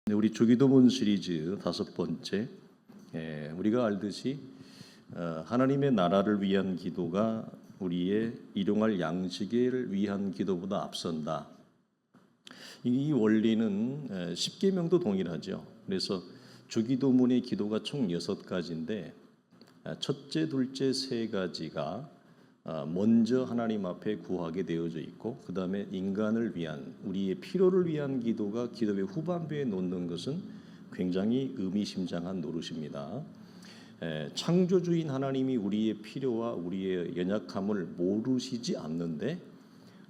네, 우리 주기도문 시리즈 5번째. 우리가 알듯이 하나님의 나라를 위한 기도가 우리의 일용할 양식을 위한 기도보다 앞선다. 이 원리는 십계명도 동일하죠. 그래서 주기도문의 기도가 총 6가지인데 첫째, 둘째 3가지가 먼저 하나님 앞에 구하게 되어져 있고, 그 다음에 인간을 위한, 우리의 필요를 위한 기도가 기도의 후반부에 놓는 것은 굉장히 의미심장한 노릇입니다. 창조주인 하나님이 우리의 필요와 우리의 연약함을 모르시지 않는데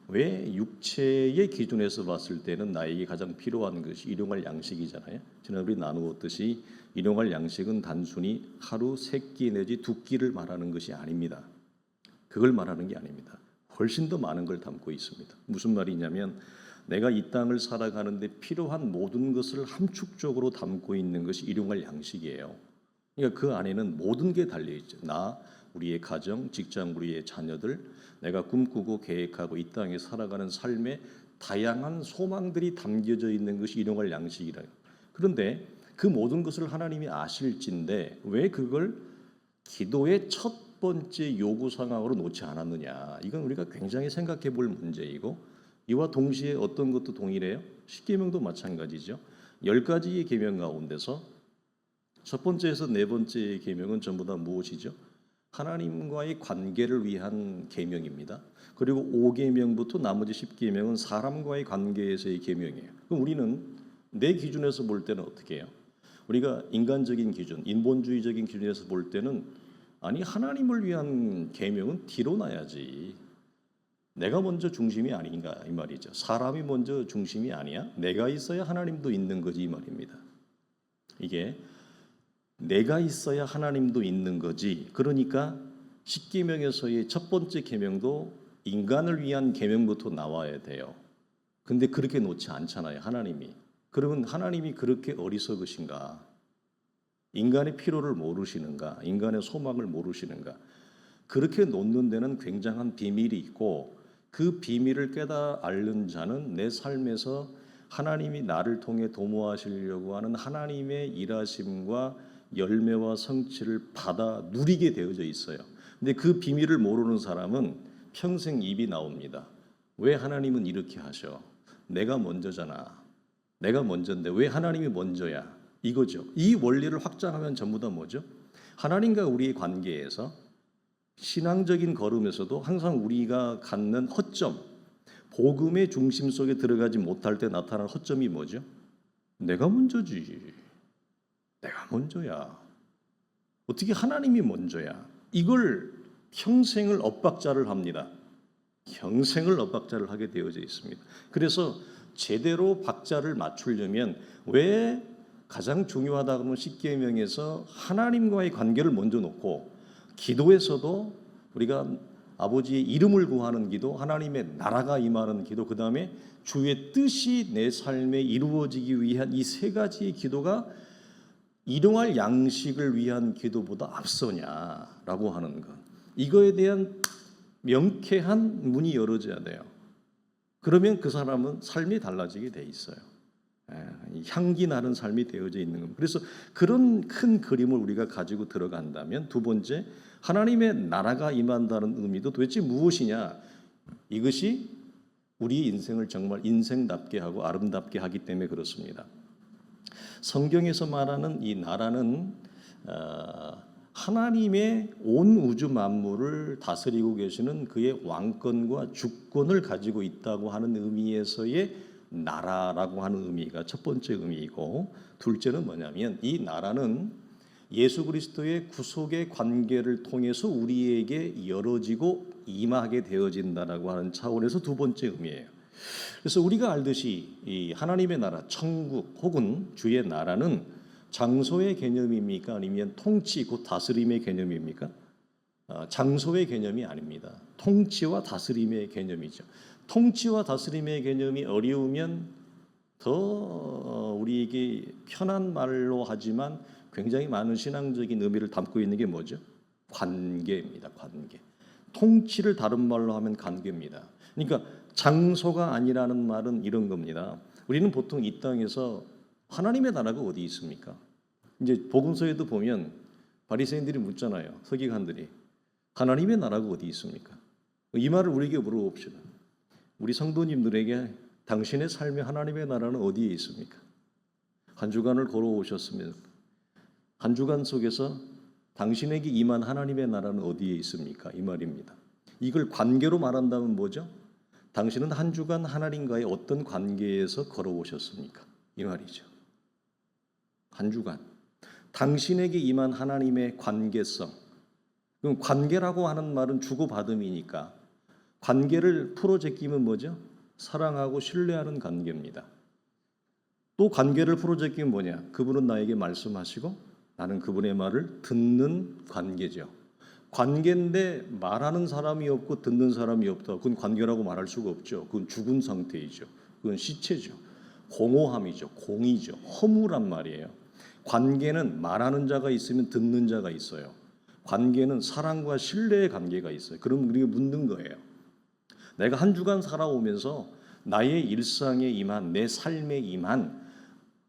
왜 육체의 기준에서 봤을 때는 나에게 가장 필요한 것이 일용할 양식이잖아요. 지난번에 나누었듯이 일용할 양식은 단순히 하루 3끼 내지 2끼를 말하는 것이 아닙니다. 그걸 말하는 게 아닙니다. 훨씬 더 많은 걸 담고 있습니다. 무슨 말이냐면 내가 이 땅을 살아가는데 필요한 모든 것을 함축적으로 담고 있는 것이 일용할 양식이에요. 그러니까 그 안에는 모든 게 달려있죠. 나, 우리의 가정, 직장, 우리의 자녀들, 내가 꿈꾸고 계획하고 이 땅에 살아가는 삶의 다양한 소망들이 담겨져 있는 것이 일용할 양식이라요. 그런데 그 모든 것을 하나님이 아실진데 왜 그걸 기도의 첫 번째 요구 상황으로 놓지 않았느냐. 이건 우리가 굉장히 생각해 볼 문제이고, 이와 동시에 어떤 것도 동일해요. 십계명도 마찬가지죠. 10가지의 계명 가운데서 첫 번째에서 4번째 계명은 전부 다 무엇이죠? 하나님과의 관계를 위한 계명입니다. 그리고 5계명부터 나머지 10계명은 사람과의 관계에서의 계명이에요. 그럼 우리는 내 기준에서 볼 때는 어떻게 해요? 우리가 인간적인 기준, 인본주의적인 기준에서 볼 때는 아니, 하나님을 위한 계명은 뒤로 놔야지. 내가 먼저 중심이 아닌가 이 말이죠. 사람이 먼저 중심이 아니야? 내가 있어야 하나님도 있는 거지 이 말입니다. 이게 내가 있어야 하나님도 있는 거지. 그러니까 십계명에서의 첫 번째 계명도 인간을 위한 계명부터 나와야 돼요. 근데 그렇게 놓지 않잖아요, 하나님이. 그러면 하나님이 그렇게 어리석으신가? 인간의 필요를 모르시는가? 인간의 소망을 모르시는가? 그렇게 놓는 데는 굉장한 비밀이 있고, 그 비밀을 깨달아 앓는 자는 내 삶에서 하나님이 나를 통해 도모하시려고 하는 하나님의 일하심과 열매와 성취를 받아 누리게 되어져 있어요. 근데 그 비밀을 모르는 사람은 평생 입이 나옵니다. 왜 하나님은 이렇게 하셔? 내가 먼저잖아. 내가 먼저인데 왜 하나님이 먼저야? 이거죠. 이 원리를 확장하면 전부 다 뭐죠? 하나님과 우리의 관계에서 신앙적인 걸음에서도 항상 우리가 갖는 허점, 복음의 중심 속에 들어가지 못할 때 나타나는 허점이 뭐죠? 내가 먼저지. 내가 먼저야. 어떻게 하나님이 먼저야? 이걸 평생을 엇박자를 합니다. 평생을 엇박자를 하게 되어져 있습니다. 그래서 제대로 박자를 맞추려면 왜 가장 중요하다 그러면 십계명에서 하나님과의 관계를 먼저 놓고, 기도에서도 우리가 아버지의 이름을 구하는 기도, 하나님의 나라가 임하는 기도, 그 다음에 주의 뜻이 내 삶에 이루어지기 위한 이 3가지의 기도가 일용할 양식을 위한 기도보다 앞서냐라고 하는 것. 이거에 대한 명쾌한 문이 열어져야 돼요. 그러면 그 사람은 삶이 달라지게 돼 있어요. 향기 나는 삶이 되어져 있는 겁니다. 그래서 그런 큰 그림을 우리가 가지고 들어간다면, 두 번째, 하나님의 나라가 임한다는 의미도 도대체 무엇이냐? 이것이 우리 인생을 정말 인생답게 하고 아름답게 하기 때문에 그렇습니다. 성경에서 말하는 이 나라는 하나님의 온 우주 만물을 다스리고 계시는 그의 왕권과 주권을 가지고 있다고 하는 의미에서의 나라라고 하는 의미가 첫 번째 의미이고, 둘째는 뭐냐면 이 나라는 예수 그리스도의 구속의 관계를 통해서 우리에게 열어지고 임하게 되어진다라고 하는 차원에서 두 번째 의미예요. 그래서 우리가 알듯이 이 하나님의 나라, 천국 혹은 주의 나라는 장소의 개념입니까? 아니면 통치 곧 다스림의 개념입니까? 장소의 개념이 아닙니다. 통치와 다스림의 개념이죠. 통치와 다스림의 개념이 어려우면 더 우리에게 편한 말로 하지만 굉장히 많은 신앙적인 의미를 담고 있는 게 뭐죠? 관계입니다. 관계. 통치를 다른 말로 하면 관계입니다. 그러니까 장소가 아니라는 말은 이런 겁니다. 우리는 보통 이 땅에서 하나님의 나라가 어디 있습니까? 이제 복음서에도 보면 바리새인들이 묻잖아요. 서기관들이 하나님의 나라가 어디 있습니까? 이 말을 우리에게 물어봅시다. 우리 성도님들에게 당신의 삶의 하나님의 나라는 어디에 있습니까? 한 주간을 걸어오셨으면 한 주간 속에서 당신에게 임한 하나님의 나라는 어디에 있습니까? 이 말입니다. 이걸 관계로 말한다면 뭐죠? 당신은 한 주간 하나님과의 어떤 관계에서 걸어오셨습니까? 이 말이죠. 한 주간 당신에게 임한 하나님의 관계성. 그럼 관계라고 하는 말은 주고받음이니까 관계를 풀어 제끼면 뭐죠? 사랑하고 신뢰하는 관계입니다. 또 관계를 풀어 제끼면 뭐냐? 그분은 나에게 말씀하시고 나는 그분의 말을 듣는 관계죠. 관계인데 말하는 사람이 없고 듣는 사람이 없다. 그건 관계라고 말할 수가 없죠. 그건 죽은 상태이죠. 그건 시체죠. 공허함이죠. 공이죠. 허무란 말이에요. 관계는 말하는 자가 있으면 듣는 자가 있어요. 관계는 사랑과 신뢰의 관계가 있어요. 그럼 우리가 묻는 거예요. 내가 한 주간 살아오면서 나의 일상에 임한 내 삶에 임한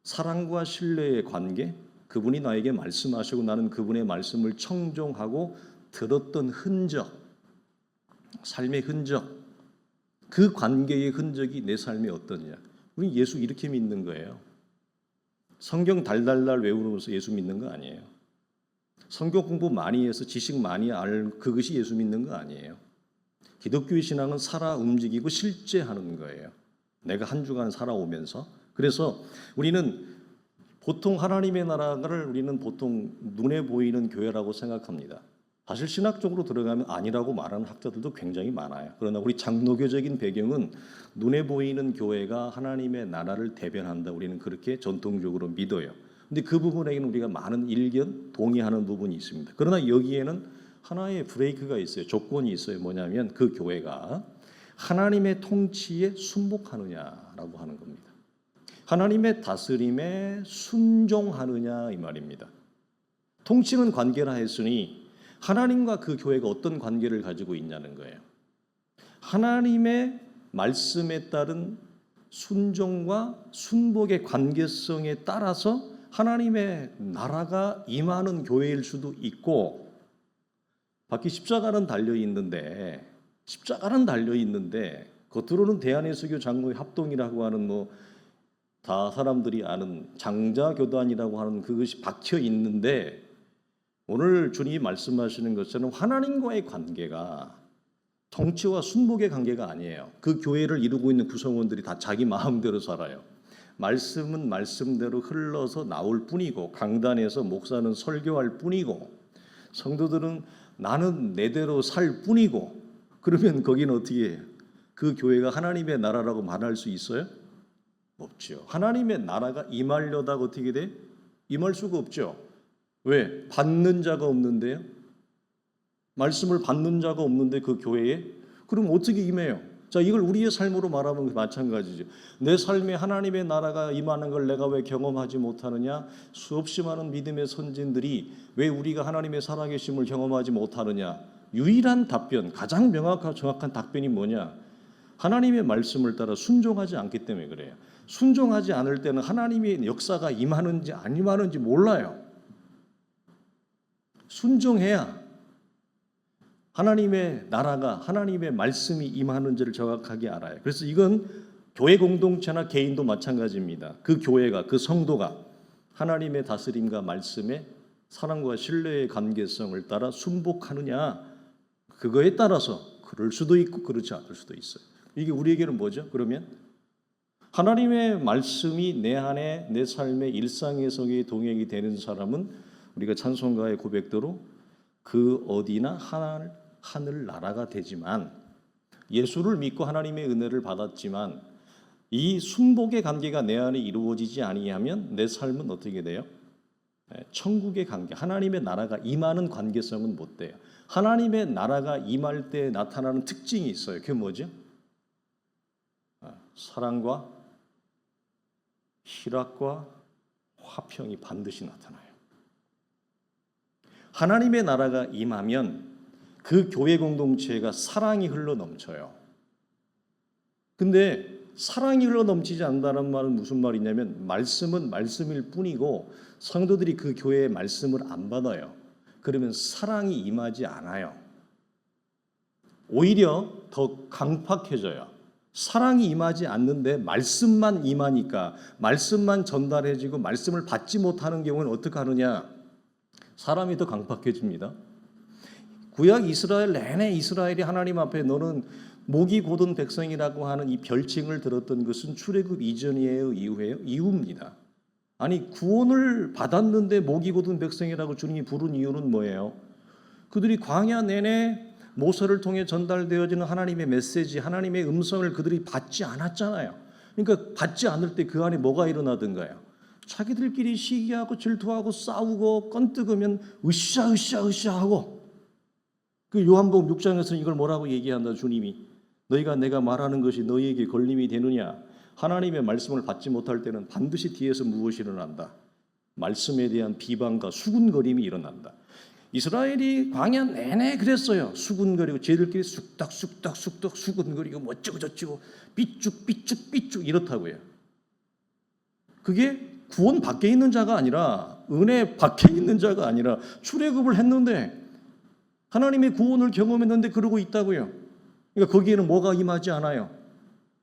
사랑과 신뢰의 관계, 그분이 나에게 말씀하시고 나는 그분의 말씀을 청종하고 들었던 흔적, 삶의 흔적, 그 관계의 흔적이 내 삶에 어떠냐. 우리 예수 이렇게 믿는 거예요. 성경 달달달 외우면서 예수 믿는 거 아니에요. 성경 공부 많이 해서 지식 많이 알 그것이 예수 믿는 거 아니에요. 기독교의 신앙은 살아 움직이고 실제 하는 거예요. 내가 한 주간 살아오면서. 그래서 우리는 보통 하나님의 나라를 우리는 보통 눈에 보이는 교회라고 생각합니다. 사실 신학적으로 들어가면 아니라고 말하는 학자들도 굉장히 많아요. 그러나 우리 장로교적인 배경은 눈에 보이는 교회가 하나님의 나라를 대변한다. 우리는 그렇게 전통적으로 믿어요. 근데 그 부분에는 우리가 많은 일견 동의하는 부분이 있습니다. 그러나 여기에는 하나의 브레이크가 있어요. 조건이 있어요. 뭐냐면 그 교회가 하나님의 통치에 순복하느냐라고 하는 겁니다. 하나님의 다스림에 순종하느냐 이 말입니다. 통치는 관계라 했으니 하나님과 그 교회가 어떤 관계를 가지고 있냐는 거예요. 하나님의 말씀에 따른 순종과 순복의 관계성에 따라서 하나님의 나라가 임하는 교회일 수도 있고, 밖에 십자가는 달려 있는데 겉으로는 대한예수교 장로회 합동이라고 하는 다 사람들이 아는 장자교단이라고 하는 그것이 박혀 있는데, 오늘 주님이 말씀하시는 것처럼 하나님과의 관계가 통치와 순복의 관계가 아니에요. 그 교회를 이루고 있는 구성원들이 다 자기 마음대로 살아요. 말씀은 말씀대로 흘러서 나올 뿐이고, 강단에서 목사는 설교할 뿐이고, 성도들은 나는 내대로 살 뿐이고, 그러면 거기는 어떻게 해요? 그 교회가 하나님의 나라라고 말할 수 있어요? 없죠. 하나님의 나라가 임하려다가 어떻게 돼? 임할 수가 없죠. 왜? 받는 자가 없는데요. 말씀을 받는 자가 없는데 그 교회에? 그럼 어떻게 임해요? 자, 이걸 우리의 삶으로 말하면 마찬가지죠. 내 삶에 하나님의 나라가 임하는 걸 내가 왜 경험하지 못하느냐? 수없이 많은 믿음의 선진들이 왜 우리가 하나님의 살아계심을 경험하지 못하느냐? 유일한 답변, 가장 명확하고 정확한 답변이 뭐냐? 하나님의 말씀을 따라 순종하지 않기 때문에 그래요. 순종하지 않을 때는 하나님의 역사가 임하는지 안 임하는지 몰라요. 순종해야 하나님의 나라가, 하나님의 말씀이 임하는지를 정확하게 알아요. 그래서 이건 교회 공동체나 개인도 마찬가지입니다. 그 교회가, 그 성도가 하나님의 다스림과 말씀에 사랑과 신뢰의 관계성을 따라 순복하느냐, 그거에 따라서 그럴 수도 있고 그렇지 않을 수도 있어요. 이게 우리에게는 뭐죠? 그러면 하나님의 말씀이 내 안에, 내 삶의 일상에서의 동행이 되는 사람은 우리가 찬송가의 고백대로 그 어디나 하늘 나라가 되지만, 예수를 믿고 하나님의 은혜를 받았지만 이 순복의 관계가 내 안에 이루어지지 아니하면 내 삶은 어떻게 돼요? 천국의 관계, 하나님의 나라가 임하는 관계성은 못 돼요. 하나님의 나라가 임할 때 나타나는 특징이 있어요. 그게 뭐죠? 사랑과 희락과 화평이 반드시 나타나요. 하나님의 나라가 임하면 그 교회 공동체가 사랑이 흘러 넘쳐요. 근데 사랑이 흘러 넘치지 않는다는 말은 무슨 말이냐면 말씀은 말씀일 뿐이고 성도들이 그 교회의 말씀을 안 받아요. 그러면 사랑이 임하지 않아요. 오히려 더 강팍해져요. 사랑이 임하지 않는데 말씀만 임하니까 말씀만 전달해지고 말씀을 받지 못하는 경우는 어떻게 하느냐? 사람이 더 강팍해집니다. 구약 이스라엘 내내 이스라엘이 하나님 앞에 너는 목이 곧은 백성이라고 하는 이 별칭을 들었던 것은 출애굽 이전이에요, 이후에요? 이후입니다. 아니 구원을 받았는데 목이 곧은 백성이라고 주님이 부른 이유는 뭐예요? 그들이 광야 내내 모세를 통해 전달되어지는 하나님의 메시지, 하나님의 음성을 그들이 받지 않았잖아요. 그러니까 받지 않을 때 그 안에 뭐가 일어나던가요? 자기들끼리 시기하고 질투하고 싸우고 껄뜨으면 으쌰 하고 그 요한복음 6장에서는 이걸 뭐라고 얘기한다 주님이 너희가 내가 말하는 것이 너희에게 걸림이 되느냐? 하나님의 말씀을 받지 못할 때는 반드시 뒤에서 무엇이 일어난다? 말씀에 대한 비방과 수군거림이 일어난다. 이스라엘이 광야 내내 그랬어요. 수군거리고 쟤들끼리 쑥닥 수군거리고 뭐 어쩌고 저쩌고 삐쭉 이렇다고요. 그게 구원 밖에 있는 자가 아니라 은혜 밖에 있는 자가 아니라 출애굽을 했는데 하나님의 구원을 경험했는데 그러고 있다고요. 그러니까 거기에는 뭐가 임하지 않아요?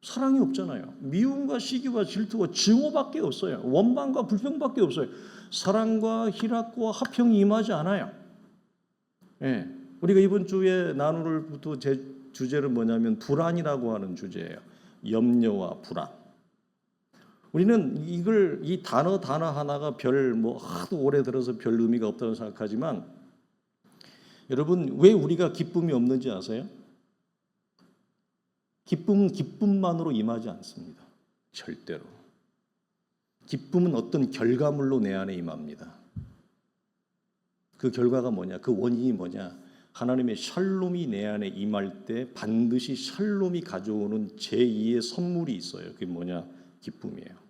사랑이 없잖아요. 미움과 시기와 질투와 증오밖에 없어요. 원망과 불평밖에 없어요. 사랑과 희락과 화평이 임하지 않아요. 예, 우리가 이번 주에 나눌 제 주제는 뭐냐면 불안이라고 하는 주제예요. 염려와 불안. 우리는 이 단어 하나가 하도 오래 들어서 별 의미가 없다고 생각하지만 여러분 왜 우리가 기쁨이 없는지 아세요? 기쁨은 기쁨만으로 임하지 않습니다. 절대로. 기쁨은 어떤 결과물로 내 안에 임합니다. 그 결과가 뭐냐? 그 원인이 뭐냐? 하나님의 샬롬이 내 안에 임할 때 반드시 샬롬이 가져오는 제2의 선물이 있어요. 그게 뭐냐? 기쁨이에요.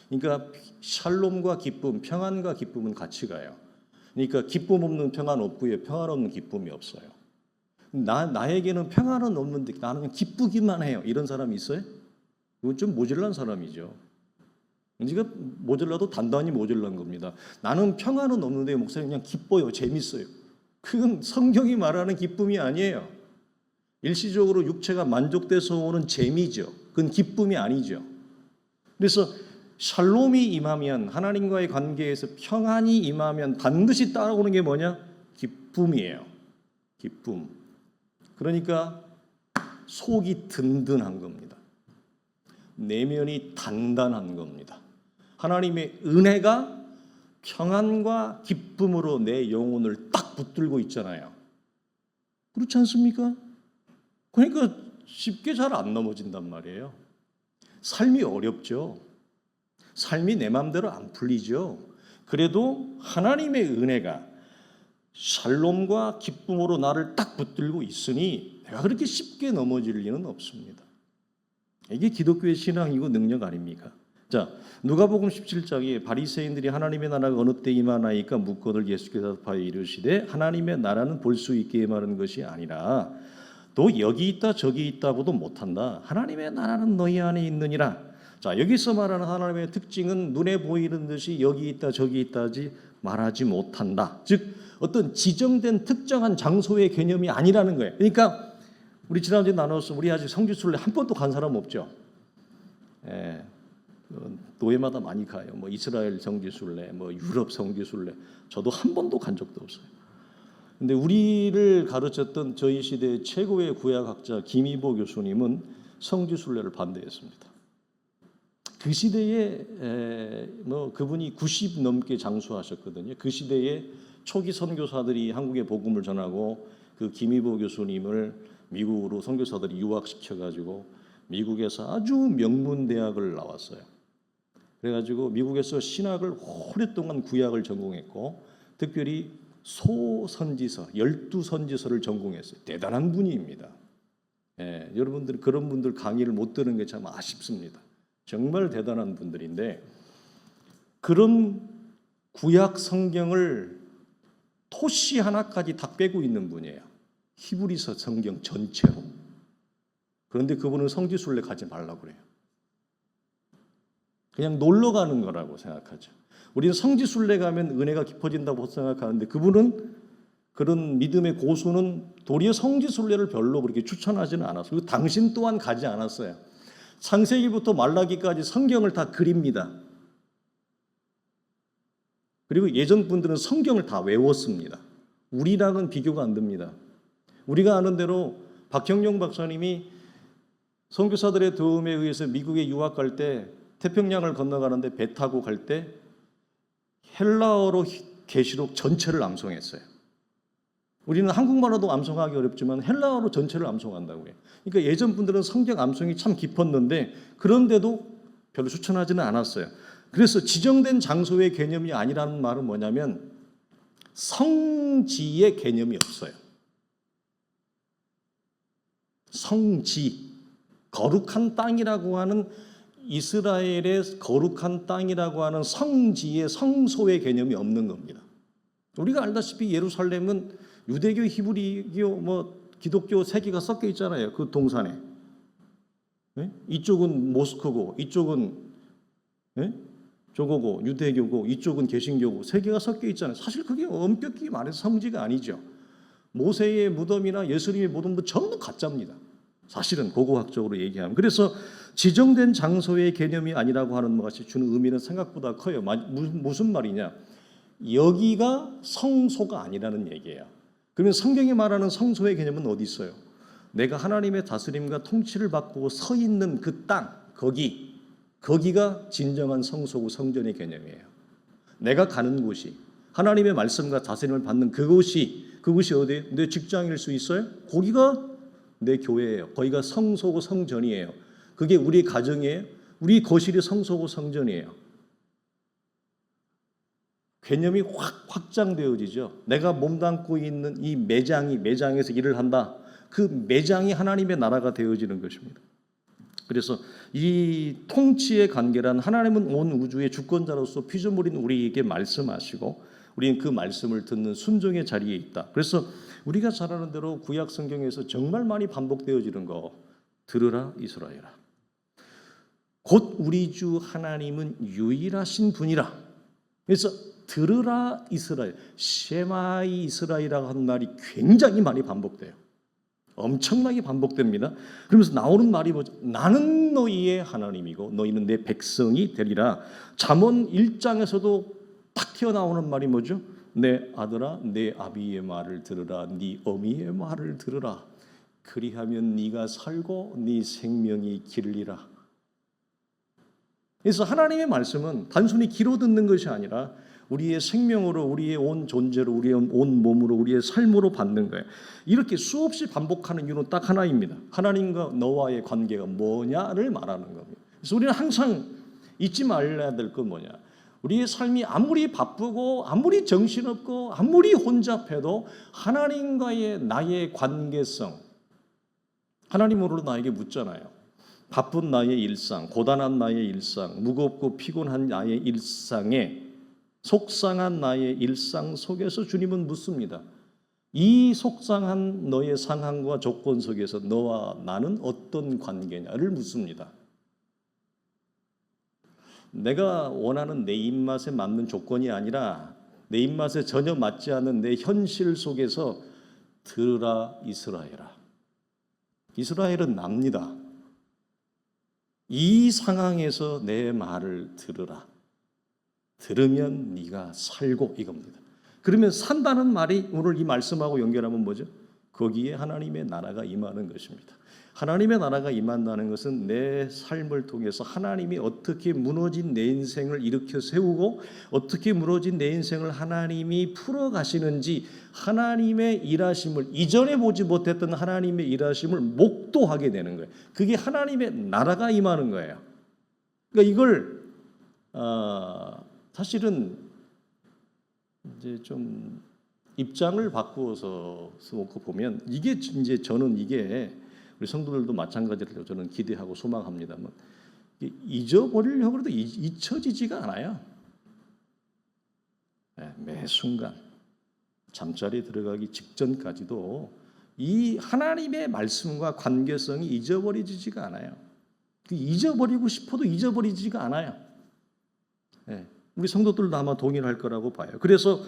그러니까 샬롬과 기쁨, 평안과 기쁨은 같이 가요. 그러니까 기쁨 없는 평안 없고요. 평안 없는 기쁨이 없어요. 나에게는 평안은 없는데 나는 기쁘기만 해요. 이런 사람이 있어요? 이건 좀 모질란 사람이죠. 네가 모질라도 단단히 모질란 겁니다. 나는 평안은 없는데 목사님 그냥 기뻐요. 재밌어요. 그건 성경이 말하는 기쁨이 아니에요. 일시적으로 육체가 만족돼서 오는 재미죠. 그건 기쁨이 아니죠. 그래서 샬롬이 임하면 하나님과의 관계에서 평안이 임하면 반드시 따라오는 게 뭐냐? 기쁨이에요. 기쁨. 그러니까 속이 든든한 겁니다. 내면이 단단한 겁니다. 하나님의 은혜가 평안과 기쁨으로 내 영혼을 딱 붙들고 있잖아요. 그렇지 않습니까? 그러니까 쉽게 잘 안 넘어진단 말이에요. 삶이 어렵죠. 삶이 내 마음대로 안 풀리죠. 그래도 하나님의 은혜가 샬롬과 기쁨으로 나를 딱 붙들고 있으니 내가 그렇게 쉽게 넘어질 리는 없습니다. 이게 기독교의 신앙이고 능력 아닙니까? 자, 누가복음 17장에 바리새인들이 하나님의 나라가 어느 때 임하나이까 묻거늘 예수께서 대답하여 이르시되 하나님의 나라는 볼 수 있게 임하는 것이 아니라 또 여기 있다 저기 있다고도 못한다. 하나님의 나라는 너희 안에 있느니라. 자, 여기서 말하는 하나님의 특징은 눈에 보이는 듯이 여기 있다 저기 있다지 말하지 못한다. 즉 어떤 지정된 특정한 장소의 개념이 아니라는 거예요. 그러니까 우리 지난주에 나눴어. 우리 아직 성지순례 한 번도 간 사람 없죠. 예, 노예마다 많이 가요. 뭐 이스라엘 성지순례, 뭐 유럽 성지순례. 저도 한 번도 간 적도 없어요. 근데 우리를 가르쳤던 저희 시대의 최고의 구약학자 김이보 교수님은 성지순례를 반대했습니다. 그 시대에 그분이 90 넘게 장수하셨거든요. 그 시대에 초기 선교사들이 한국에 복음을 전하고 그 김이보 교수님을 미국으로 선교사들이 유학시켜가지고 미국에서 아주 명문 대학을 나왔어요. 그래가지고 미국에서 신학을 오랫동안 구약을 전공했고 특별히 소선지서 12선지서를 전공했어요. 대단한 분입니다. 예, 여러분들 그런 분들 강의를 못 들은 게 참 아쉽습니다. 정말 대단한 분들인데 그런 구약 성경을 토시 하나까지 다 빼고 있는 분이에요. 히브리서 성경 전체로. 그런데 그분은 성지순례 가지 말라고 그래요. 그냥 놀러 가는 거라고 생각하죠. 우리는 성지순례 가면 은혜가 깊어진다고 생각하는데 그분은 그런 믿음의 고수는 도리어 성지순례를 별로 그렇게 추천하지는 않았어요. 그리고 당신 또한 가지 않았어요. 창세기부터 말라기까지 성경을 다 그립니다. 그리고 예전 분들은 성경을 다 외웠습니다. 우리랑은 비교가 안 됩니다. 우리가 아는 대로 박형룡 박사님이 선교사들의 도움에 의해서 미국에 유학 갈 때 태평양을 건너가는데 배 타고 갈 때 헬라어로 계시록 전체를 암송했어요. 우리는 한국말로도 암송하기 어렵지만 헬라어로 전체를 암송한다고 해요. 그러니까 예전 분들은 성경 암송이 참 깊었는데 그런데도 별로 추천하지는 않았어요. 그래서 지정된 장소의 개념이 아니라는 말은 뭐냐면 성지의 개념이 없어요. 성지, 거룩한 땅이라고 하는 이스라엘의 거룩한 땅이라고 하는 성지의 성소의 개념이 없는 겁니다. 우리가 알다시피 예루살렘은 유대교, 히브리교, 기독교 세계가 섞여 있잖아요. 그 동산에. 네? 이쪽은 모스크고, 이쪽은 저거고, 유대교고, 이쪽은 개신교고, 세계가 섞여 있잖아요. 사실 그게 엄격히 말해서 성지가 아니죠. 모세의 무덤이나 예수님의 무덤도 전부 가짜입니다. 사실은 고고학적으로 얘기하면. 그래서 지정된 장소의 개념이 아니라고 하는 것이 주는 의미는 생각보다 커요. 무슨 말이냐? 여기가 성소가 아니라는 얘기예요. 그러면 성경이 말하는 성소의 개념은 어디 있어요? 내가 하나님의 다스림과 통치를 받고 서 있는 그 땅, 거기가 진정한 성소고 성전의 개념이에요. 내가 가는 곳이 하나님의 말씀과 다스림을 받는 그곳이 어디예요? 내 직장일 수 있어요? 거기가 내 교회예요. 거기가 성소고 성전이에요. 그게 우리 가정이에요. 우리 거실이 성소고 성전이에요. 개념이 확장되어지죠. 내가 몸담고 있는 이 매장에서 일을 한다. 그 매장이 하나님의 나라가 되어지는 것입니다. 그래서 이 통치의 관계란 하나님은 온 우주의 주권자로서 피조물인 우리에게 말씀하시고 우리는 그 말씀을 듣는 순종의 자리에 있다. 그래서 우리가 잘 아는 대로 구약 성경에서 정말 많이 반복되어지는 거 들으라 이스라엘아. 곧 우리 주 하나님은 유일하신 분이라. 그래서 들으라 이스라엘, 쉐마이 이스라엘이라고 하는 말이 굉장히 많이 반복돼요. 엄청나게 반복됩니다. 그러면서 나오는 말이 뭐죠? 나는 너희의 하나님이고 너희는 내 백성이 되리라. 잠언 1장에서도 딱 튀어나오는 말이 뭐죠? 내 아들아 내 아비의 말을 들으라. 네 어미의 말을 들으라. 그리하면 네가 살고 네 생명이 길리라. 그래서 하나님의 말씀은 단순히 귀로 듣는 것이 아니라 우리의 생명으로, 우리의 온 존재로, 우리의 온 몸으로, 우리의 삶으로 받는 거예요. 이렇게 수없이 반복하는 이유는 딱 하나입니다. 하나님과 너와의 관계가 뭐냐를 말하는 겁니다. 그래서 우리는 항상 잊지 말아야 될 건 뭐냐. 우리의 삶이 아무리 바쁘고 아무리 정신없고 아무리 혼잡해도 하나님과의 나의 관계성, 하나님으로 나에게 묻잖아요. 바쁜 나의 일상, 고단한 나의 일상, 무겁고 피곤한 나의 일상에 속상한 나의 일상 속에서 주님은 묻습니다. 이 속상한 너의 상황과 조건 속에서 너와 나는 어떤 관계냐를 묻습니다. 내가 원하는 내 입맛에 맞는 조건이 아니라 내 입맛에 전혀 맞지 않는 내 현실 속에서 들으라 이스라엘아. 이스라엘은 납니다. 이 상황에서 내 말을 들으라. 들으면 네가 살고 이겁니다. 그러면 산다는 말이 오늘 이 말씀하고 연결하면 뭐죠? 거기에 하나님의 나라가 임하는 것입니다. 하나님의 나라가 임한다는 것은 내 삶을 통해서 하나님이 어떻게 무너진 내 인생을 일으켜 세우고 어떻게 무너진 내 인생을 하나님이 풀어가시는지 하나님의 일하심을 이전에 보지 못했던 하나님의 일하심을 목도하게 되는 거예요. 그게 하나님의 나라가 임하는 거예요. 그러니까 이걸 사실은 이제 좀 입장을 바꾸어서 놓고 보면 이게 이제 저는 이게 우리 성도들도 마찬가지로 저는 기대하고 소망합니다만 잊어버리려고 해도 잊혀지지가 않아요. 매 순간 잠자리에 들어가기 직전까지도 이 하나님의 말씀과 관계성이 잊어버리지가 않아요. 잊어버리고 싶어도 잊어버리지가 않아요. 네. 우리 성도들도 아마 동의할 거라고 봐요. 그래서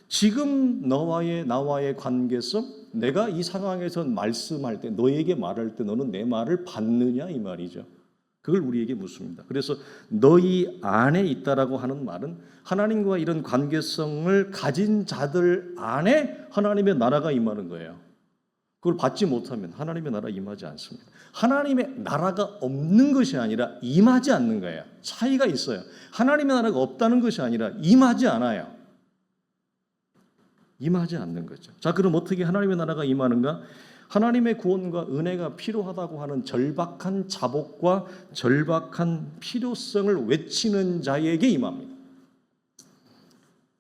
지금 나와의 관계성, 내가 이 상황에서 말씀할 때, 너에게 말할 때 너는 내 말을 받느냐 이 말이죠. 그걸 우리에게 묻습니다. 그래서 너희 안에 있다라고 하는 말은 하나님과 이런 관계성을 가진 자들 안에 하나님의 나라가 임하는 거예요. 그걸 받지 못하면 하나님의 나라 임하지 않습니다. 하나님의 나라가 없는 것이 아니라 임하지 않는 거예요. 차이가 있어요. 하나님의 나라가 없다는 것이 아니라 임하지 않아요. 임하지 않는 거죠. 자, 그럼 어떻게 하나님의 나라가 임하는가? 하나님의 구원과 은혜가 필요하다고 하는 절박한 자복과 절박한 필요성을 외치는 자에게 임합니다.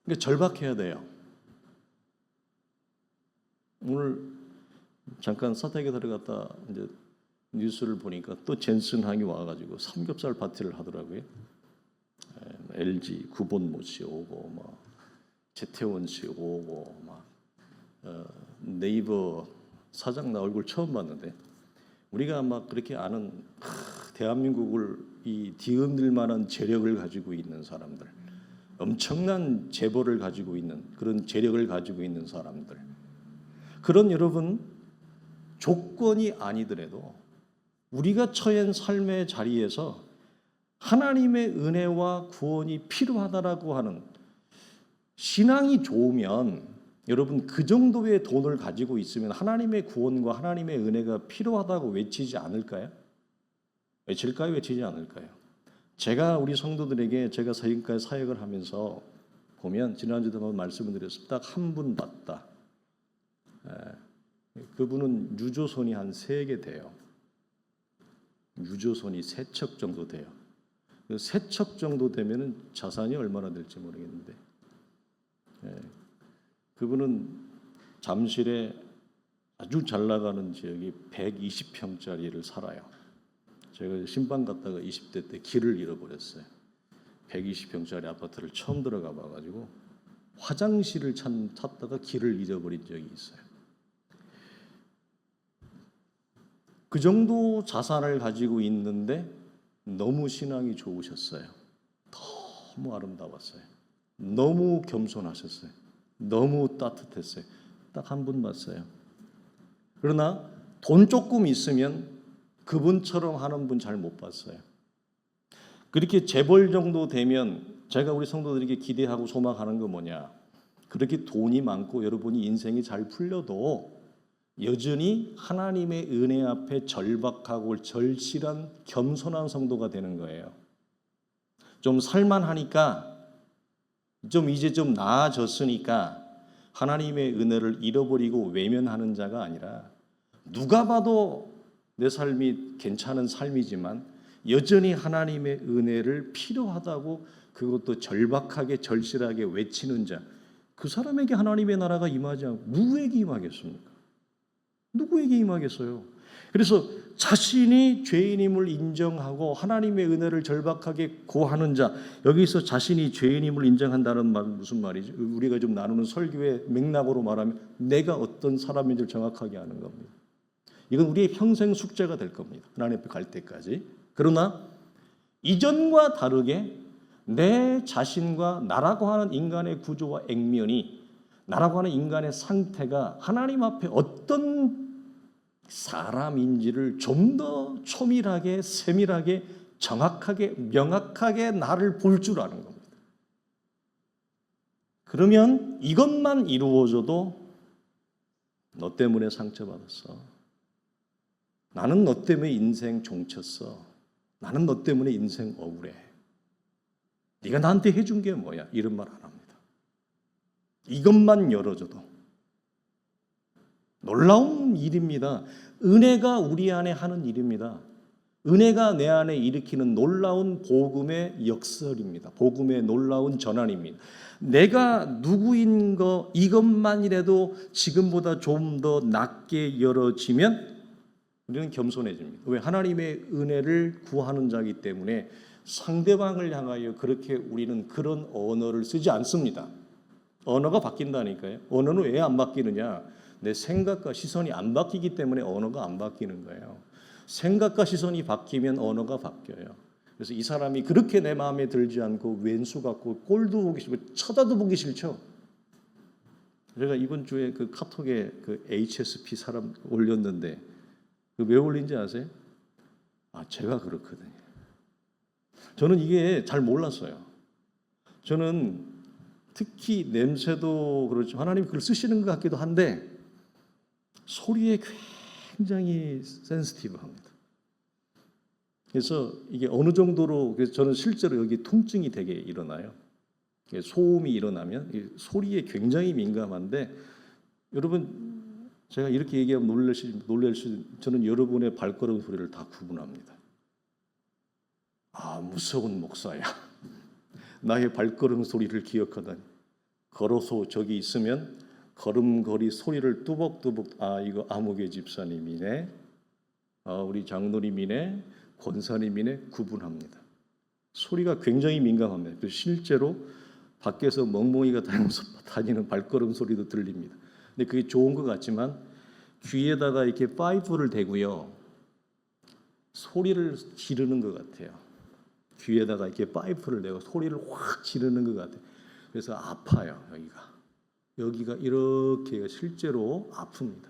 그러니까 절박해야 돼요. 오늘 잠깐 사택에 들어갔다 이제 뉴스를 보니까 또 젠슨 항이 와가지고 삼겹살 파티를 하더라고요. LG 구본모 씨 오고 막 재태원 씨 오고 막 네이버 사장 나 얼굴 처음 봤는데 우리가 막 그렇게 아는 대한민국을 이 뒤흔들 만한 재력을 가지고 있는 사람들, 엄청난 재벌을 가지고 있는 그런 재력을 가지고 있는 사람들, 그런 여러분 조건이 아니더라도 우리가 처한 삶의 자리에서 하나님의 은혜와 구원이 필요하다라고 하는 신앙이 좋으면 여러분 그 정도의 돈을 가지고 있으면 하나님의 구원과 하나님의 은혜가 필요하다고 외치지 않을까요? 외칠까요? 외치지 않을까요? 제가 우리 성도들에게 제가 지금까지 사역을 하면서 보면 지난주도 한번 말씀을 드렸습니다. 딱 한 분 봤다. 그분은 유조선이 한 3개 돼요. 유조선이 3척 정도 돼요. 3척 정도 되면 자산이 얼마나 될지 모르겠는데 그분은 잠실에 아주 잘 나가는 지역이 120평짜리를 살아요. 제가 신방 갔다가 20대 때 길을 잃어버렸어요. 120평짜리 아파트를 처음 들어가 봐가지고 화장실을 찾다가 길을 잃어버린 적이 있어요. 그 정도 자산을 가지고 있는데 너무 신앙이 좋으셨어요. 너무 아름다웠어요. 너무 겸손하셨어요. 너무 따뜻했어요. 딱 한 분 봤어요. 그러나 돈 조금 있으면 그분처럼 하는 분 잘 못 봤어요. 그렇게 재벌 정도 되면 제가 우리 성도들에게 기대하고 소망하는 거 뭐냐? 그렇게 돈이 많고 여러분이 인생이 잘 풀려도 여전히 하나님의 은혜 앞에 절박하고 절실한 겸손한 성도가 되는 거예요. 좀 살만하니까 이제 좀 나아졌으니까 하나님의 은혜를 잃어버리고 외면하는 자가 아니라 누가 봐도 내 삶이 괜찮은 삶이지만 여전히 하나님의 은혜를 필요하다고 그것도 절박하게 절실하게 외치는 자, 그 사람에게 하나님의 나라가 임하지 않고 누구에게 임하겠습니까? 누구에게 임하겠어요? 그래서 자신이 죄인임을 인정하고 하나님의 은혜를 절박하게 구하는 자, 여기서 자신이 죄인임을 인정한다는 말은 무슨 말이죠? 우리가 좀 나누는 설교의 맥락으로 말하면 내가 어떤 사람인지를 정확하게 아는 겁니다. 이건 우리의 평생 숙제가 될 겁니다. 하나님 앞에 갈 때까지. 그러나 이전과 다르게 내 자신과 나라고 하는 인간의 구조와 액면이, 나라고 하는 인간의 상태가 하나님 앞에 어떤 사람인지를 좀 더 초밀하게, 세밀하게, 정확하게, 명확하게 나를 볼 줄 아는 겁니다. 그러면 이것만 이루어져도 너 때문에 상처받았어. 나는 너 때문에 인생 종쳤어. 나는 너 때문에 인생 억울해. 네가 나한테 해준 게 뭐야? 이런 말 안 합니다. 이것만 열어줘도 놀라운 일입니다. 은혜가 우리 안에 하는 일입니다. 은혜가 내 안에 일으키는 놀라운 복음의 역설입니다. 복음의 놀라운 전환입니다. 내가 누구인 거 이것만이라도 지금보다 좀 더 낮게 열어지면 우리는 겸손해집니다. 왜? 하나님의 은혜를 구하는 자이기 때문에 상대방을 향하여 그렇게 우리는 그런 언어를 쓰지 않습니다. 언어가 바뀐다니까요. 언어는 왜 안 바뀌느냐? 내 생각과 시선이 안 바뀌기 때문에 언어가 안 바뀌는 거예요. 생각과 시선이 바뀌면 언어가 바뀌어요. 그래서 이 사람이 그렇게 내 마음에 들지 않고 왼수 같고 꼴도 보기 싫고 쳐다도 보기 싫죠. 제가 이번 주에 그 카톡에 그 HSP 사람 올렸는데 그 왜 올린지 아세요? 제가 그렇거든요. 저는 이게 잘 몰랐어요. 저는 특히 냄새도 그렇죠. 하나님이 그걸 쓰시는 것 같기도 한데 소리에 굉장히 센시티브합니다. 그래서 이게 어느 정도로 그래서 저는 실제로 여기 통증이 되게 일어나요. 소음이 일어나면 소리에 굉장히 민감한데 여러분 제가 이렇게 얘기하면 놀랄 수 저는 여러분의 발걸음 소리를 다 구분합니다. 무서운 목사야. 나의 발걸음 소리를 기억하다니. 걸어서 저기 있으면 걸음걸이 소리를 뚜벅뚜벅 이거 아무개 집사님이네. 우리 장로님이네. 권사님이네. 구분합니다. 소리가 굉장히 민감합니다. 그래서 실제로 밖에서 멍멍이가 다니는 발걸음 소리도 들립니다. 근데 그게 좋은 것 같지만 귀에다가 이렇게 파이프를 대고요. 소리를 지르는 것 같아요. 귀에다가 이렇게 파이프를 대고 소리를 확 지르는 것 같아요. 그래서 아파요. 여기가 이렇게 실제로 아픕니다.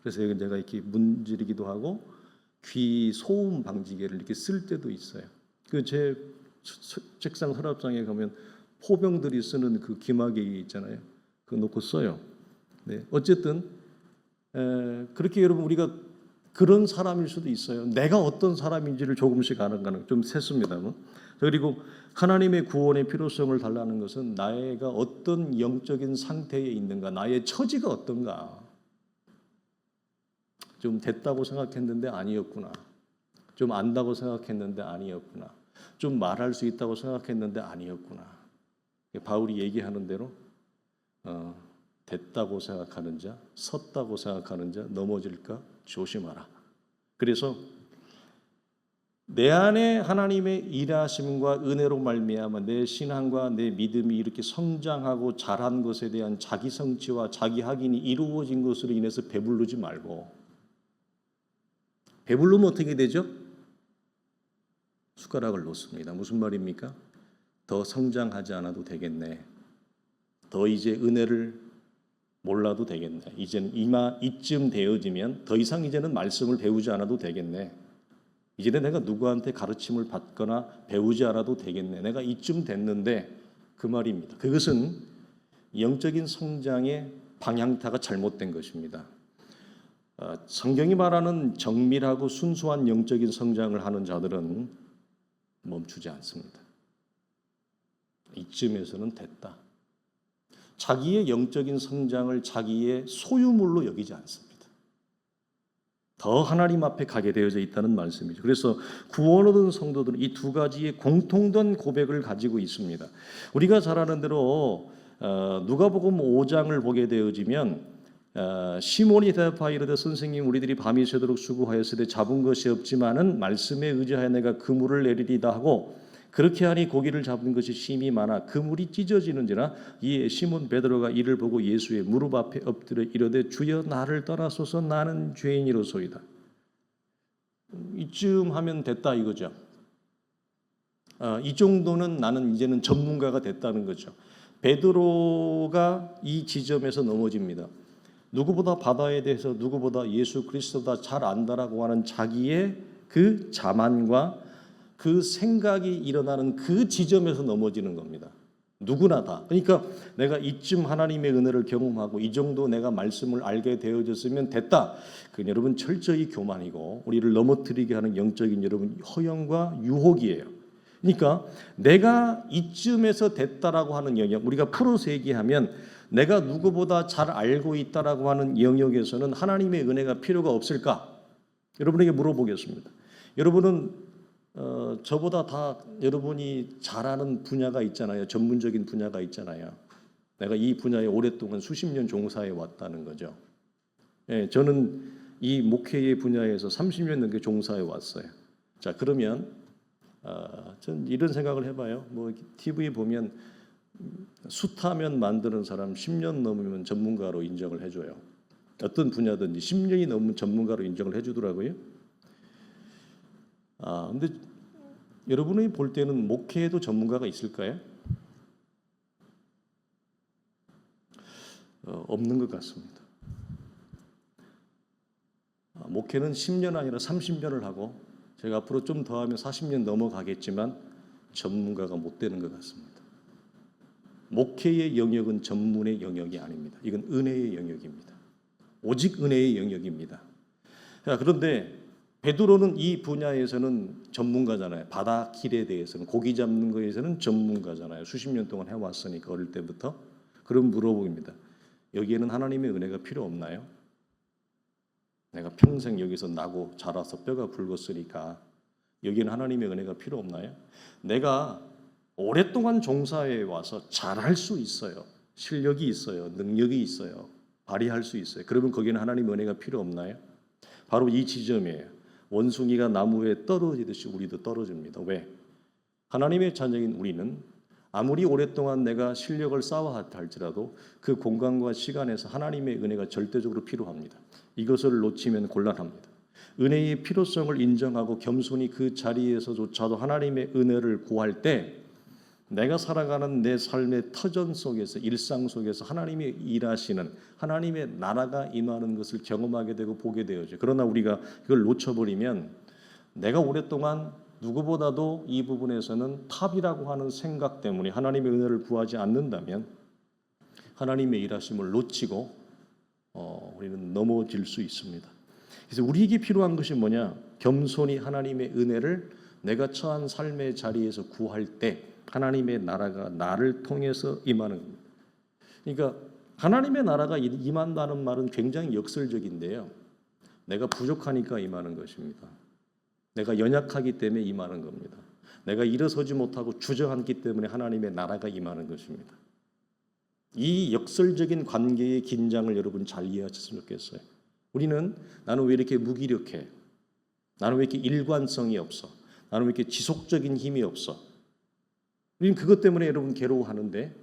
그래서 제가 이렇게 문지르기도 하고 귀 소음 방지개를 이렇게 쓸 때도 있어요. 그 제 책상 서랍장에 가면 포병들이 쓰는 그 귀마개 있잖아요. 그거 놓고 써요. 네, 어쨌든 그렇게 여러분 우리가 그런 사람일 수도 있어요. 내가 어떤 사람인지를 조금씩 아는 거는 좀 셌습니다만. 그리고 하나님의 구원의 필요성을 달라는 것은 나가 어떤 영적인 상태에 있는가, 나의 처지가 어떤가. 좀 됐다고 생각했는데 아니었구나. 좀 안다고 생각했는데 아니었구나. 좀 말할 수 있다고 생각했는데 아니었구나. 바울이 얘기하는 대로 됐다고 생각하는 자, 섰다고 생각하는 자 넘어질까 조심하라. 그래서 내 안에 하나님의 일하심과 은혜로 말미암아 내 신앙과 내 믿음이 이렇게 성장하고 자란 것에 대한 자기 성취와 자기 확인이 이루어진 것으로 인해서 배부르지 말고, 배부르면 어떻게 되죠? 숟가락을 놓습니다. 무슨 말입니까? 더 성장하지 않아도 되겠네. 더 이제 은혜를 몰라도 되겠네. 이제는 이쯤 되어지면 더 이상 이제는 말씀을 배우지 않아도 되겠네. 이제는 내가 누구한테 가르침을 받거나 배우지 않아도 되겠네. 내가 이쯤 됐는데 그 말입니다. 그것은 영적인 성장의 방향타가 잘못된 것입니다. 성경이 말하는 정밀하고 순수한 영적인 성장을 하는 자들은 멈추지 않습니다. 이쯤에서는 됐다. 자기의 영적인 성장을 자기의 소유물로 여기지 않습니다. 더 하나님 앞에 가게 되어져 있다는 말씀이죠. 그래서 구원 얻은 성도들은 이 두 가지의 공통된 고백을 가지고 있습니다. 우리가 잘 아는 대로 누가복음 5장을 보게 되어지면 시몬이 대답하여 이르되 선생님 우리들이 밤이 새도록 수고하였으되 잡은 것이 없지만은 말씀에 의지하여 내가 그물을 내리리다 하고 그렇게 하니 고기를 잡은 것이 심히 많아 그물이 찢어지는지라. 이에 시몬 베드로가 이를 보고 예수의 무릎 앞에 엎드려 이르되 주여 나를 떠나소서 나는 죄인이로소이다. 이쯤 하면 됐다 이거죠. 이 정도는 나는 이제는 전문가가 됐다는 거죠. 베드로가 이 지점에서 넘어집니다. 누구보다 바다에 대해서 누구보다 예수 그리스도보다 잘 안다라고 하는 자기의 그 자만과 그 생각이 일어나는 그 지점에서 넘어지는 겁니다. 누구나 다. 그러니까 내가 이쯤 하나님의 은혜를 경험하고 이 정도 내가 말씀을 알게 되어졌으면 됐다. 그 여러분 철저히 교만이고 우리를 넘어뜨리게 하는 영적인 여러분 허영과 유혹이에요. 그러니까 내가 이쯤에서 됐다라고 하는 영역, 우리가 풀어서 얘기하면 내가 누구보다 잘 알고 있다라고 하는 영역에서는 하나님의 은혜가 필요가 없을까? 여러분에게 물어보겠습니다. 여러분은 저보다 다 여러분이 잘하는 분야가 있잖아요. 전문적인 분야가 있잖아요. 내가 이 분야에 오랫동안 수십 년 종사해 왔다는 거죠. 예, 저는 이 목회의 분야에서 30년 넘게 종사해 왔어요. 자, 그러면 전 이런 생각을 해봐요. 뭐 TV 보면 숯하면 만드는 사람 10년 넘으면 전문가로 인정을 해줘요. 어떤 분야든지 10년이 넘는 전문가로 인정을 해주더라고요. 근데 여러분이 볼 때는 목회에도 전문가가 있을까요? 없는 것 같습니다. 목회는 10년 아니라 30년을 하고 제가 앞으로 좀 더 하면 40년 넘어가겠지만 전문가가 못 되는 것 같습니다. 목회의 영역은 전문의 영역이 아닙니다. 이건 은혜의 영역입니다. 오직 은혜의 영역입니다. 그런데 베드로는 이 분야에서는 전문가잖아요. 바닷길에 대해서는, 고기 잡는 거에서는 전문가잖아요. 수십 년 동안 해왔으니까, 어릴 때부터. 그럼 물어봅니다. 여기에는 하나님의 은혜가 필요 없나요? 내가 평생 여기서 나고 자라서 뼈가 굵었으니까 여기는 하나님의 은혜가 필요 없나요? 내가 오랫동안 종사해 와서 잘할 수 있어요. 실력이 있어요. 능력이 있어요. 발휘할 수 있어요. 그러면 거기는 하나님의 은혜가 필요 없나요? 바로 이 지점이에요. 원숭이가 나무에 떨어지듯이 우리도 떨어집니다. 왜? 하나님의 자녀인 우리는 아무리 오랫동안 내가 실력을 쌓아왔다 할지라도 그 공간과 시간에서 하나님의 은혜가 절대적으로 필요합니다. 이것을 놓치면 곤란합니다. 은혜의 필요성을 인정하고 겸손히 그 자리에서조차도 하나님의 은혜를 구할 때 내가 살아가는 내 삶의 터전 속에서, 일상 속에서 하나님이 일하시는, 하나님의 나라가 임하는 것을 경험하게 되고 보게 되어져. 그러나 우리가 이걸 놓쳐버리면 내가 오랫동안 누구보다도 이 부분에서는 탑이라고 하는 생각 때문에 하나님의 은혜를 구하지 않는다면 하나님의 일하심을 놓치고 우리는 넘어질 수 있습니다. 그래서 우리에게 필요한 것이 뭐냐? 겸손히 하나님의 은혜를 내가 처한 삶의 자리에서 구할 때 하나님의 나라가 나를 통해서 임하는 겁니다. 그러니까 하나님의 나라가 임한다는 말은 굉장히 역설적인데요. 내가 부족하니까 임하는 것입니다. 내가 연약하기 때문에 임하는 겁니다. 내가 일어서지 못하고 주저앉기 때문에 하나님의 나라가 임하는 것입니다. 이 역설적인 관계의 긴장을 여러분 잘 이해하셨으면 좋겠어요. 우리는 나는 왜 이렇게 무기력해? 나는 왜 이렇게 일관성이 없어? 나는 왜 이렇게 지속적인 힘이 없어? 우리는 그것 때문에 여러분 괴로워하는데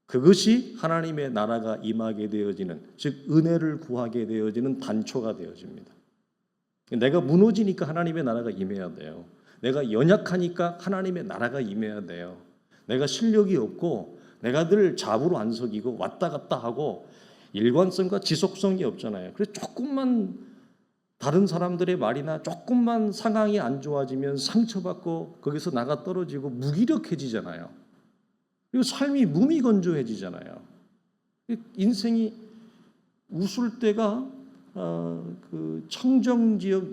그것이 하나님의 나라가 임하게 되어지는, 즉 은혜를 구하게 되어지는 단초가 되어집니다. 내가 무너지니까 하나님의 나라가 임해야 돼요. 내가 연약하니까 하나님의 나라가 임해야 돼요. 내가 실력이 없고 내가 늘 잡으로 안 서기고 왔다 갔다 하고 일관성과 지속성이 없잖아요. 그래서 조금만 다른 사람들의 말이나 조금만 상황이 안 좋아지면 상처받고 거기서 나가 떨어지고 무기력해지잖아요. 그리고 삶이 무미건조해지잖아요. 인생이 웃을 때가 그 청정지역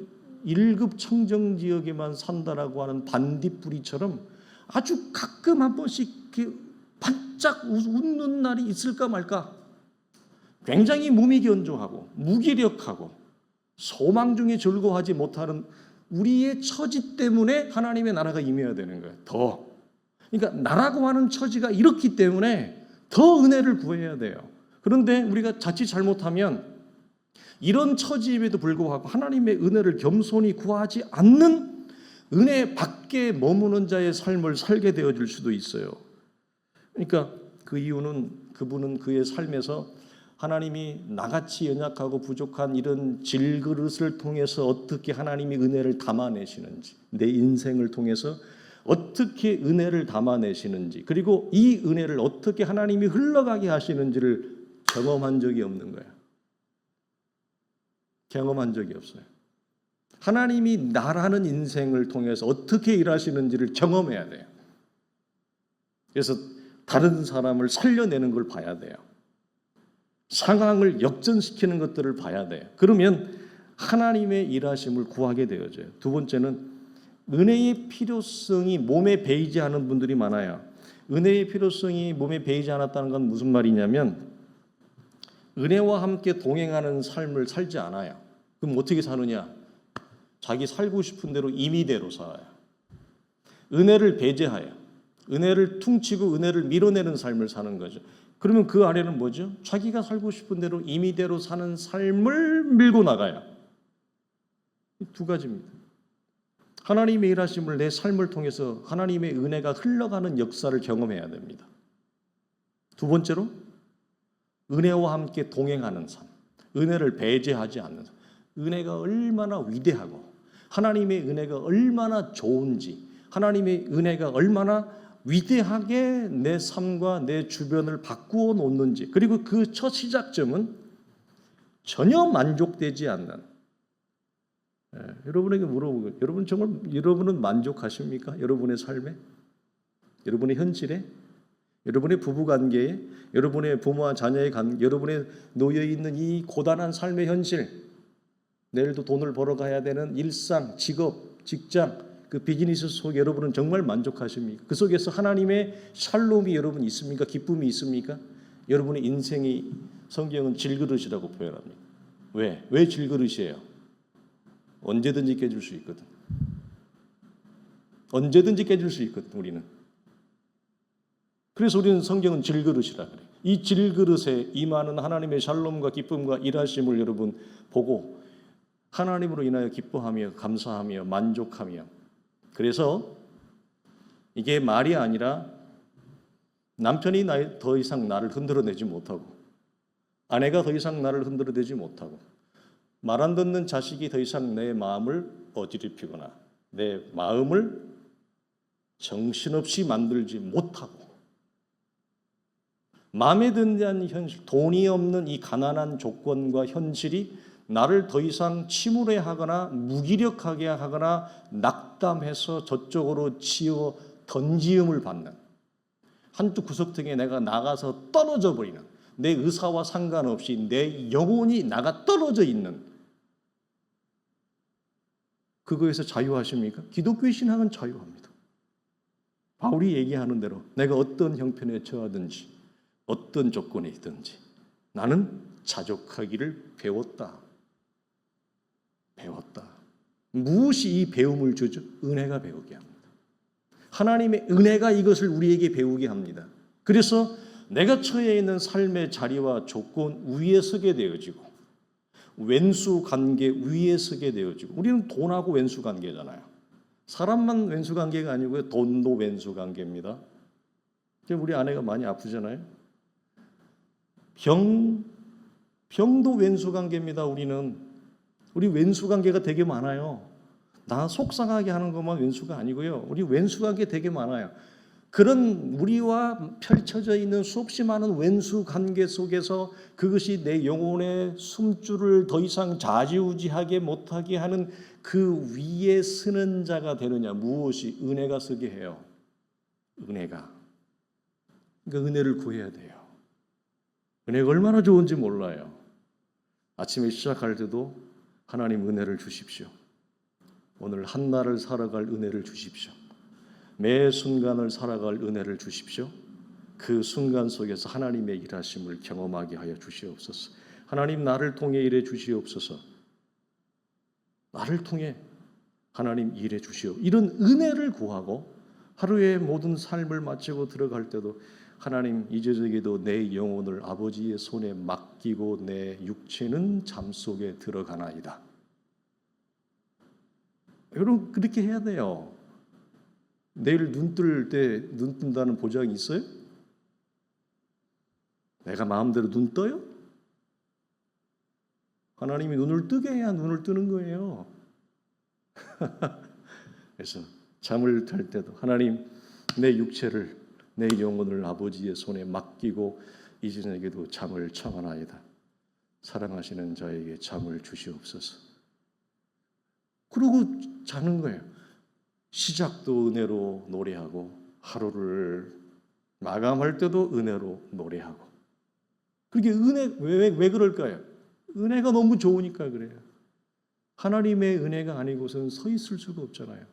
1급 청정지역에만 산다라고 하는 반딧불이처럼 아주 가끔 한 번씩 반짝 웃는 날이 있을까 말까. 굉장히 무미건조하고 무기력하고 소망 중에 즐거워하지 못하는 우리의 처지 때문에 하나님의 나라가 임해야 되는 거예요. 더. 그러니까 나라고 하는 처지가 이렇기 때문에 더 은혜를 구해야 돼요. 그런데 우리가 자칫 잘못하면 이런 처지임에도 불구하고 하나님의 은혜를 겸손히 구하지 않는 은혜 밖에 머무는 자의 삶을 살게 되어질 수도 있어요. 그러니까 그 이유는 그분은 그의 삶에서 하나님이 나같이 연약하고 부족한 이런 질그릇을 통해서 어떻게 하나님이 은혜를 담아내시는지, 내 인생을 통해서 어떻게 은혜를 담아내시는지, 그리고 이 은혜를 어떻게 하나님이 흘러가게 하시는지를 경험한 적이 없는 거예요. 경험한 적이 없어요. 하나님이 나라는 인생을 통해서 어떻게 일하시는지를 경험해야 돼요. 그래서 다른 사람을 살려내는 걸 봐야 돼요. 상황을 역전시키는 것들을 봐야 돼요. 그러면 하나님의 일하심을 구하게 되어져요. 두 번째는 은혜의 필요성이 몸에 배이지 않은 분들이 많아요. 은혜의 필요성이 몸에 배이지 않았다는 건 무슨 말이냐면 은혜와 함께 동행하는 삶을 살지 않아요. 그럼 어떻게 사느냐? 자기 살고 싶은 대로 임의대로 살아요. 은혜를 배제하여 은혜를 퉁치고 은혜를 밀어내는 삶을 사는 거죠. 그러면 그 아래는 뭐죠? 자기가 살고 싶은 대로 임의대로 사는 삶을 밀고 나가요. 두 가지입니다. 하나님의 일하심을 내 삶을 통해서 하나님의 은혜가 흘러가는 역사를 경험해야 됩니다. 두 번째로 은혜와 함께 동행하는 삶. 은혜를 배제하지 않는 삶. 은혜가 얼마나 위대하고 하나님의 은혜가 얼마나 좋은지, 하나님의 은혜가 얼마나 위대하게 내 삶과 내 주변을 바꾸어 놓는지, 그리고 그 첫 시작점은 전혀 만족되지 않는, 여러분에게 물어보고, 여러분은 만족하십니까? 여러분의 삶에? 여러분의 현실에? 여러분의 부부관계에? 여러분의 부모와 자녀의 관계? 여러분의 놓여있는 이 고단한 삶의 현실, 내일도 돈을 벌어 가야 되는 일상, 직업, 직장, 그 비즈니스 속에 여러분은 정말 만족하십니까? 그 속에서 하나님의 샬롬이 여러분 있습니까? 기쁨이 있습니까? 여러분의 인생이 성경은 질그릇이라고 표현합니다. 왜 질그릇이에요? 언제든지 깨질 수 있거든. 언제든지 깨질 수 있거든, 우리는. 그래서 우리는 성경은 질그릇이라 그래요. 이 질그릇에 임하는 하나님의 샬롬과 기쁨과 일하심을 여러분 보고 하나님으로 인하여 기뻐하며 감사하며 만족하며, 그래서 이게 말이 아니라 남편이 더 이상 나를 흔들어내지 못하고, 아내가 더 이상 나를 흔들어내지 못하고, 말 안 듣는 자식이 더 이상 내 마음을 어지럽히거나 내 마음을 정신없이 만들지 못하고, 마음에 드는 현실, 돈이 없는 이 가난한 조건과 현실이 나를 더 이상 침울해하거나 무기력하게 하거나 낙담해서 저쪽으로 치어 던지음을 받는, 한쪽 구석탱이에 내가 나가서 떨어져 버리는, 내 의사와 상관없이 내 영혼이 나가 떨어져 있는, 그거에서 자유하십니까? 기독교의 신앙은 자유합니다. 바울이 얘기하는 대로 내가 어떤 형편에 처하든지 어떤 조건에 있든지 나는 자족하기를 배웠다. 무엇이 이 배움을 주죠? 은혜가 배우게 합니다. 하나님의 은혜가 이것을 우리에게 배우게 합니다. 그래서 내가 처해 있는 삶의 자리와 조건 위에 서게 되어지고, 왼수 관계 위에 서게 되어지고, 우리는 돈하고 왼수 관계잖아요. 사람만 왼수 관계가 아니고요, 돈도 왼수 관계입니다. 우리 아내가 많이 아프잖아요. 병도 왼수 관계입니다. 우리 왼수 관계가 되게 많아요. 나 속상하게 하는 것만 왼수가 아니고요, 우리 왼수 관계 되게 많아요. 그런 우리와 펼쳐져 있는 수없이 많은 왼수 관계 속에서 그것이 내 영혼의 숨줄을 더 이상 좌지우지하게 못하게 하는 그 위에 서는 자가 되느냐? 무엇이? 은혜가 서게 해요. 은혜가. 그러니까 은혜를 구해야 돼요. 은혜가 얼마나 좋은지 몰라요. 아침에 시작할 때도 하나님 은혜를 주십시오. 오늘 한날을 살아갈 은혜를 주십시오. 매 순간을 살아갈 은혜를 주십시오. 그 순간 속에서 하나님의 일하심을 경험하게 하여 주시옵소서. 하나님, 나를 통해 일해 주시옵소서. 나를 통해 하나님 일해 주시오. 이런 은혜를 구하고 하루의 모든 삶을 마치고 들어갈 때도 하나님, 이제저기도 내 영혼을 아버지의 손에 맡기고 내 육체는 잠속에 들어가나이다. 여러분, 그렇게 해야 돼요. 내일 눈 뜰 때 눈 뜬다는 보장이 있어요? 내가 마음대로 눈 떠요? 하나님이 눈을 뜨게 해야 눈을 뜨는 거예요. 그래서 잠을 잘 때도 하나님, 내 육체를, 내 영혼을 아버지의 손에 맡기고 이전에게도 잠을 청하나이다. 사랑하시는 자에게 잠을 주시옵소서. 그러고 자는 거예요. 시작도 은혜로 노래하고 하루를 마감할 때도 은혜로 노래하고. 그렇게 왜 그럴까요? 은혜가 너무 좋으니까 그래요. 하나님의 은혜가 아니고서는 서 있을 수가 없잖아요.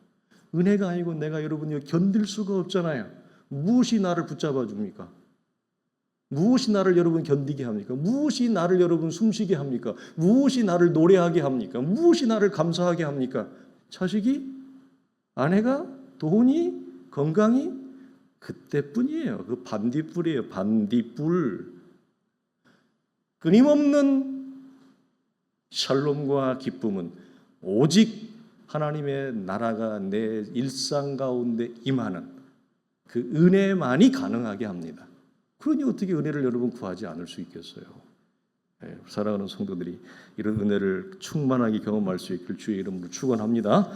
은혜가 아니고 내가 여러분이 견딜 수가 없잖아요. 무엇이 나를 붙잡아 줍니까? 무엇이 나를 여러분 견디게 합니까? 무엇이 나를 여러분 숨쉬게 합니까? 무엇이 나를 노래하게 합니까? 무엇이 나를 감사하게 합니까? 자식이? 아내가? 돈이? 건강이? 그때뿐이에요. 그 반딧불이에요. 반딧불. 끊임없는 샬롬과 기쁨은 오직 하나님의 나라가 내 일상 가운데 임하는 그 은혜만이 가능하게 합니다. 그러니 어떻게 은혜를 여러분 구하지 않을 수 있겠어요? 사랑하는 성도들이 이런 은혜를 충만하게 경험할 수 있길 주의 이름으로 축원합니다.